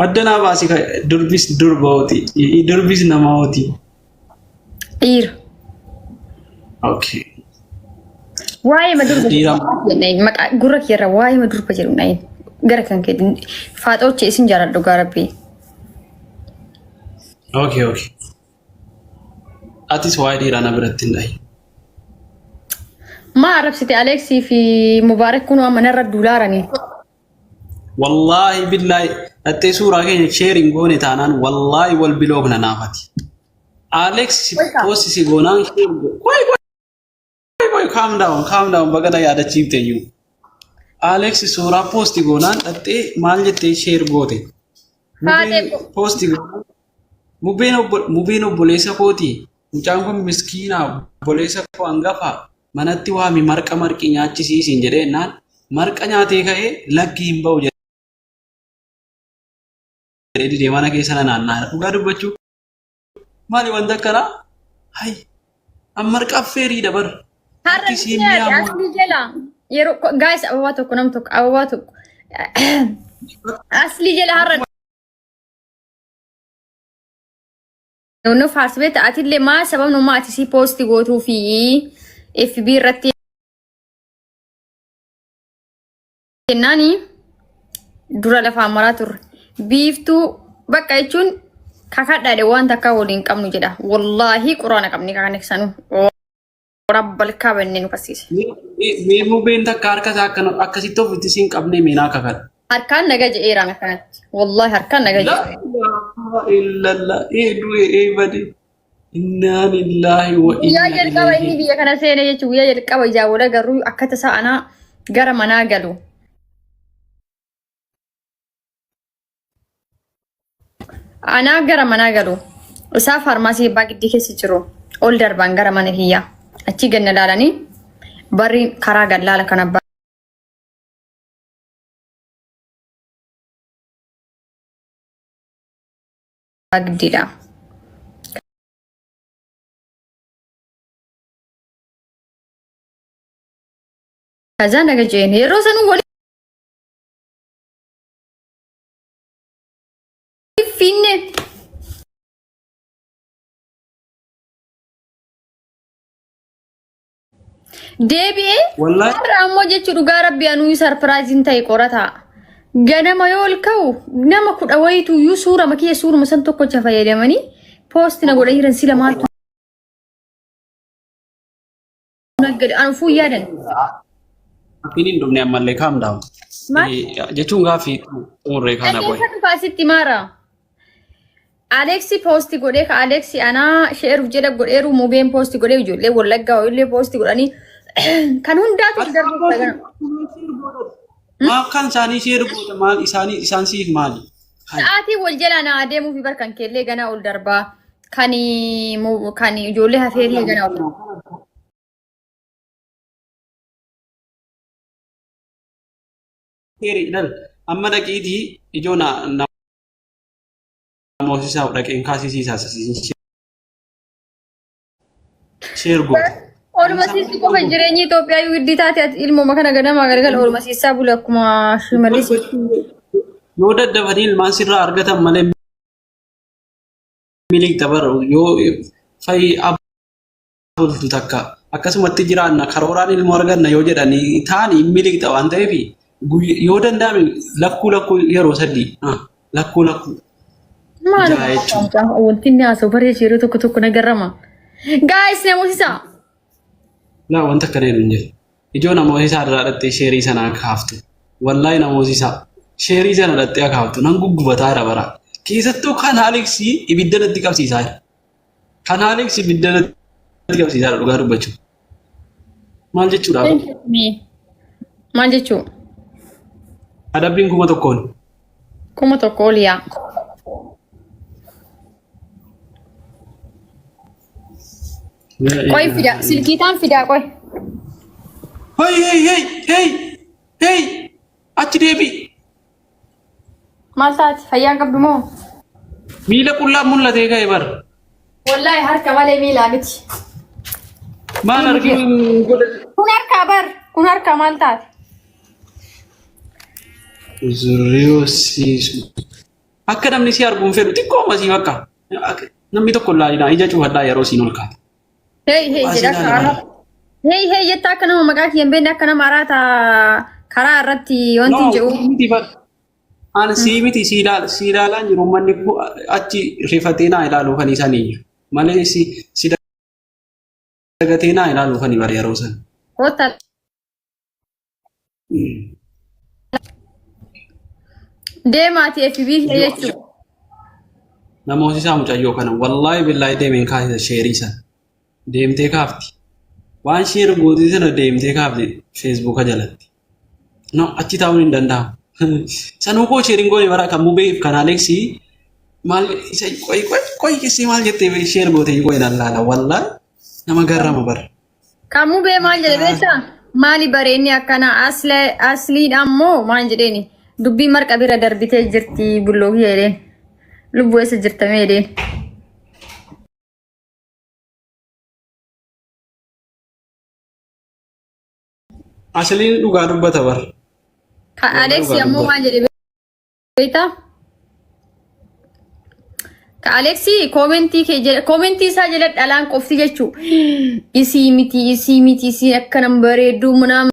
Addana baasii durbis durbooti. Durbis namaoti. Dhiira. Okay. Waa'ee madurba maqaa gurra keerra waa'ee madurba jedhu na'in gara kan kee faaxoochi isin jaaladhu gaarabbii. Okay. Atis waa'ee dhiiraa na biratti hin dhahin. Ma arabsite Alexii fi Mubaarak kun amma narra duulaaranii. Wallahi billahi atte suuraa keenya sharing goone taanaan wallahi wal biloogna naafati. Alex post si goonaan calm down bagada yaadachiifte iyyuu. Alex suuraa post goonaan dhattee maal jettee share goote. Post goonaan mubeen obboleessa kooti. Mucaan kun miskiina obboleessa koo hangafa manatti waami marqa marqi nyaachisiisin jedhee naan marqa nyaatee ka'ee laggi hin ba'u jedhe. Edit mana keessa naannaa dhugaa dubbachuu maali wanta akkanaa hay marqa feerii dabar Asli jala yeroo guys ababaa tokko nam tokko ababaa tokko asli jala har'a no faarsibeta atillee maa sababni maa ati si posti gootuu fi FB irratti kennaani dura lafaa maraa turre biiftuu bakka jechuun kakadhaadhe waan takka waliin qabnu jedha wallahi quraana qabni kakan ibsanu rabbal kaabannee nu kasiise. Mee mubeen takka harka isaa akkasitti ofitti siin qabnee meenaa kakadha. Harkaan naga je'eeraan akkanatti wallahi harkaan naga je'eera. Illallah du'e bade inna lillahi wa inna ilaihi jalqaba inni biyya kana seene jechuun guyyaa jalqaba ijaa wala garuu akka tasaa anaa gara manaa galu. Anaa gara manaa galu isaa faarmaasii abbaa giddii keessa jiru ol darbaan gara mana hiyyaa achi ganna laalanii barri karaa gallaala kan abbaa giddiidha. Kazaa naga jeen yeroo sanuu wali finne deebi'ee warra ammoo jechuun dhugaa rabbi anuu sarpiraayiziin ta'e qorataa ganama yoo ol ka'u nama 10 wayituu iyyuu suura makee suuruma san tokkocha fayyadamanii poosti na godha jiran sila maaltu naggade anufuu yaadan. Akiniin dhumne ammallee calm down. Jechuun gaaffii xumurree kana boy. Asitti maara. Alexi posti godhee ka Alexi anaa sheeruuf jedha godheeru mubeen posti godhee ijoollee wallaggaa illee posti godhanii kan hundaatu darbu kana. Kan isaanii sheeru goota maal isaan siif maali? Sa'aatii wal jala na adeemuu fi barkan keellee ganaa ol darbaa kan ijoollee hafeerii ganaa ol darbaa. Dal amma dhaqiitii ijoo namoosisaa dhaqeen kaasisiisaa sheer goota. Ormasiisi qofa jireenyi Itoophiyaa yoo giddii taate ilmooma kana ganamaa gargala ormasiisaa bula akkuma shimallis. Yoo daddafanii ilmaan sirraa argatan malee miliqxa bara yoo fayi abultu takka akkasumatti jiraanna karooraan ilmoo arganna yoo jedhanii taanii miliqxa waan ta'eef yoo danda'ame lakkuu yeroo sadii lakkuu. Maal wanti inni haasa'u bareedu yeroo tokko nagarrama. Gaayis namoosisaa. Laa wanta akkana hin jiru. Ijoo namoosisaa irraa dhattee sheerii sana akka haftu. Wallahi namoosisaa sheerii sana dhattee akka haftu nan guggubataa jira bara. Keessattuu kan Aleksii ibidda natti qabsiisaa jira. Kan Aleksii ibidda natti qabsiisaa jira dhugaa dubbachuu. Maal jechuudha? Maal jechuu? Adabbiin 1,000. 1,000 oliyaa. Qoy fida silkiitaan fidaa qoy. Hey achi deebi. Maal taati fayyaan qabdu moo? Miila qullaa mul'atee ka'e bar. Wallahi harka malee miilaa miti. Maal arginu kun harka bar kun harka maal taati? Zurriyo siisu. Akka namni si arguun fedhu xiqqoo masii bakka. Namni tokko laalina ija cuufadhaa yeroo siin ol kaata. Hey jedha karaa. Hey jettaa akka nama maqaa kiyyan beekne akka nama araata karaa irratti wanti jedhu. Ani sii miti sii ilaalaan jiru manni achi rifatee naa ilaaluu kan isaanii malee si dagatee naa ilaaluu kan bari yeroo san. Kota. Deemaati FB jechuudha. Namoonni isaa mucayyoo kana wallaahi billaahi deemeen kaasisa sheerii sana deemtee kaafti. Waan sheer gootii sana deemtee kaafti feesbuuka jalatti. No achi taa'uun hin danda'amu. Sanuu koo sheeriin goone bara kan mubeef kan Aleksii maal isa qoy keessi maal jettee sheer gootee qoy laala wallaahi nama garrama bara. Kan mubee maal jedhe beektaa? Maali bareenni akkana asliin ammoo maal jedheeni dubbii marqa bira darbitee jirti bulloo jedheen lubbuu eessa jirtamee jedheen. Asliin dhugaa dubbata bara. Kan Aleksii ammoo maal jedhe beektaa? Kan Aleksii koomentii isaa jala dhalaan qofti jechuu isii miti isii akkanam bareedduu munaam.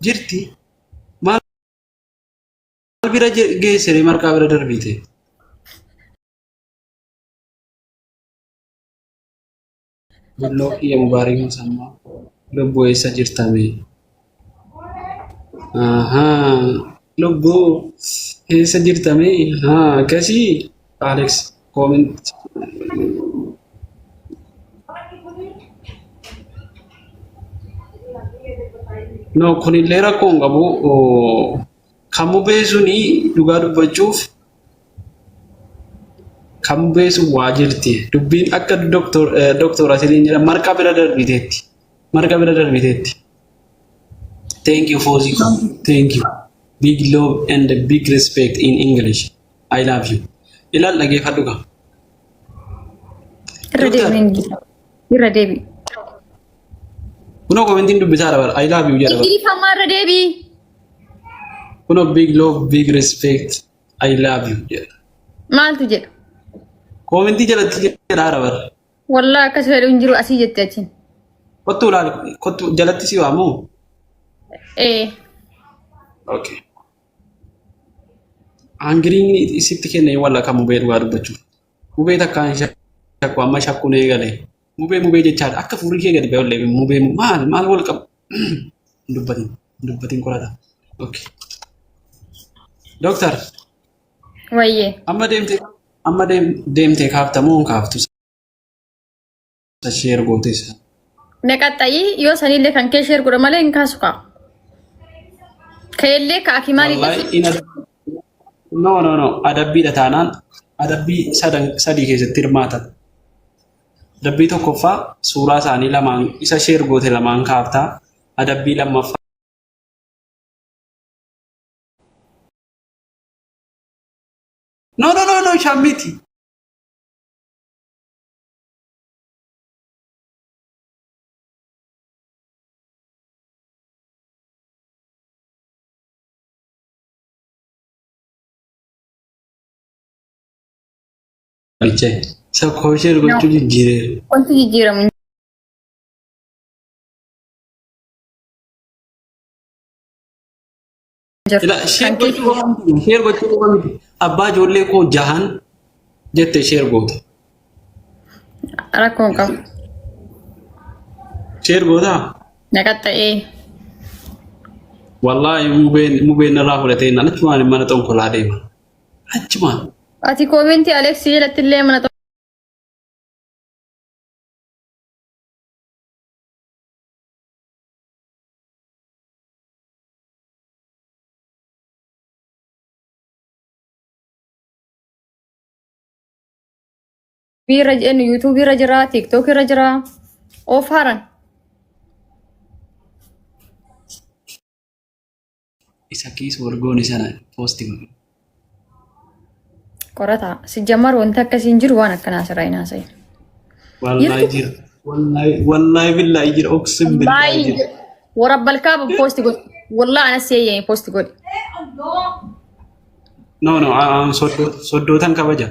Jirti maal bira geessere marqaa bira darbite. Bulloo kiyya mubaarii musammaa lubbuu eessa jirtame? Lubbuu eessa jirtame? Akkasii Alex comment. No kunillee rakkoo hin qabu. Kan mubee suni dhugaa dubbachuuf kan mubee sun waa jirti. Dubbiin akka doktor Asiliin jedha marqa bira darbiteetti. Marqa bira darbiteetti. Thank you Foziko. Thank you. Big love and big respect in English. I love you. Ilaal dhageeffadhu qaba. Irra deebi. Kuno komentiin dubbisaa dabar. I love you jedha. Ingiliffammaa irra deebi. Kuno big love, big respect. I love you jedha. Maaltu jedha? Komentii jalatti jedha dabar. Wallah akkas fedhu hin jiru asii jettee achiin. Kottu ilaali. Kottu jalatti si waamu. Okay. Angiriin sitti kenne walla kan mubee dhugaa dubbachuuf. Mubee takkaan shakku amma shakkuun eegale. Mubee jechaadha. Akka furii kee gadi ba'ullee mubee maal wal qabu? Dubbatiin qorata. Okay. Doctor. Wayyee. Amma deemtee kaaftamoo kaaftu? Sheer gooteessa. Naqaxxayii yoo sanillee kan kee sheer godha malee hin kaasu kaa. Keellee kaakii maaliif? No. Adabbiidha taanaan adabbii sadii keessatti hirmaatan. Adabbii tokkoffaa suuraa isaanii lamaan isa sheer goote lamaan kaaftaa. Adabbii lammaffaa. No, shammiti. Biche, sakkoo sheer gochuu jijjiiree. Wanti jijjiiramu. Sheer gochuu miti. Abbaa ijoollee koo jahan jettee sheer goota. Rakkoon qabu. Sheer gootaa? Naqaxxa'ee. Wallaahi mubeen irraa fudhatee achumaan mana xonkolaa deema. Achumaan. Ati koomentii Aleksii jalatti illee mana bira jennu YouTube irra jira, TikTok irra jira. Of haran. Isa kiis wargoon sana poostii godhu. Qorata. Si jammar wanti akkasii hin jiru waan akkanaa asirraa hin haasa'in. Wallaahi jira. والله بالله يجي أقسم بالله يجي. باي ورب الكعبة بوست قول والله أنا سيئة بوست قول No, no, soddootan kabaja.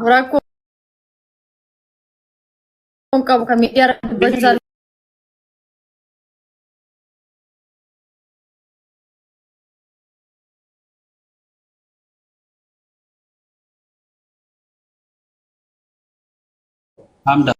rakkoon qabu kan miidiyaa dubbachuu Hamda.